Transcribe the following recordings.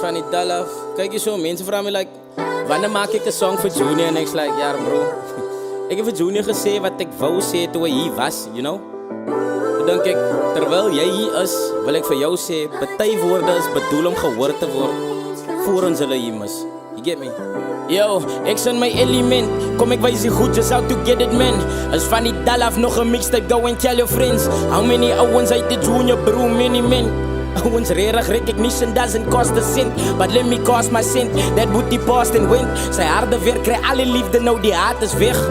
van die Dalaf. Kijk je zo, mensen vragen me like, wanneer maak ik een song voor Junior? En ik is like, ja bro. Ik heb voor Junior gezegd wat ik wou zeggen toen hij hier was, you know? Dan denk ik, terwijl jij hier is, wil ik voor jou zeggen, partijwoorden is bedoel om gehoord te worden. Voor ons zullen hier mis. You get me? Yo, ik zit mijn element. Kom ik wijs je goed, just how to get it man. Als van die Dalaf nog een mixtape, go and tell your friends. How many owens uit de Junior bro, many men. Owens rerig recognition doesn't cost a cent. But let me cost my cent, that booty past and went. Zij harde werk, krijg alle liefde, nou die haat is weg.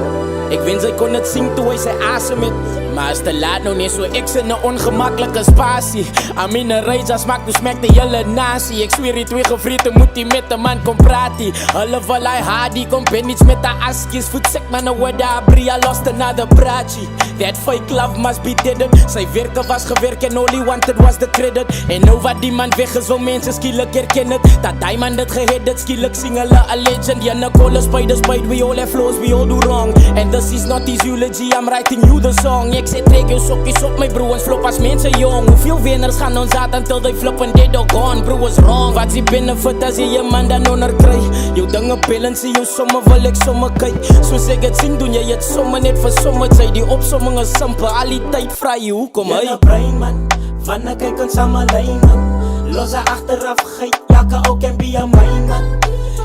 Ik wens hij kon het zien toen hij zijn asem met. Maar is te laat nou niet zo, ik zit in een ongemakkelijke spatie. I'm in een rage, als smaak, dus smaakt de hele natie. Ik zweer die twee gevreten, moet die met de man kom praten. Alle val hij haat, die kom ben iets met de askjes. Voet sek man, nou wat daar bria lost another praatje. That fake love must be dead. Zijn werken was gewerkt en all he wanted was the credit. En nou wat die man weg is, wil mensen skielik herkennen. Dat hij man dit gehead, dat skielik sing hulle a legend. Ja, Nicole spider, we all have flaws, we all do wrong. And this is not his eulogy, I'm writing you the song. Ik zei trek jou sokjes op my bro, ons flop as mensen jong. Hoeveel winners gaan ons uit until they flip and they dog gone. Bro is wrong, wat die benefit as jy je man dan onder kry. Jou dinge bellen, sê jou somme wil ek somme kyk. Soos ek het sien, doen jy het somme net vir somme. Sy die opsomming is simpel, al die tyd vry jy, hoekom hy? Jylle brein man, wanneer kyk ons saam alleen man. Los haar achteraf geit, jake ook en be a mine man.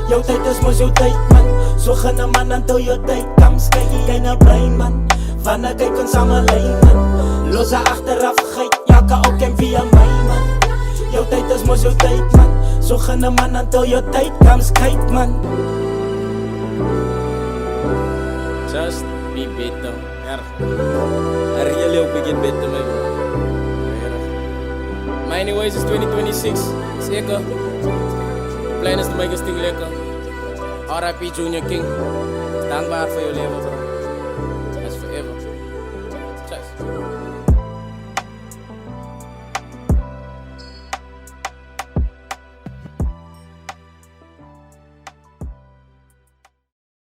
Jou tyd is mos jou tyd man, so gaan een man until jou tyd comes. Kyk jy na brein man, wanneer kyk ons saam alleen man. Los haar achteraf geit, jake ook en be a mine man. Jou tyd is mos jou tyd man, so gaan een man until jou tyd comes. Kyk man. Just be better. I really hope we get better, man. Maar anyways, it's 2026. Zeker. Plan is te maken sting lekker. R.I.P. Junior King. Dankbaar voor je leven, bro.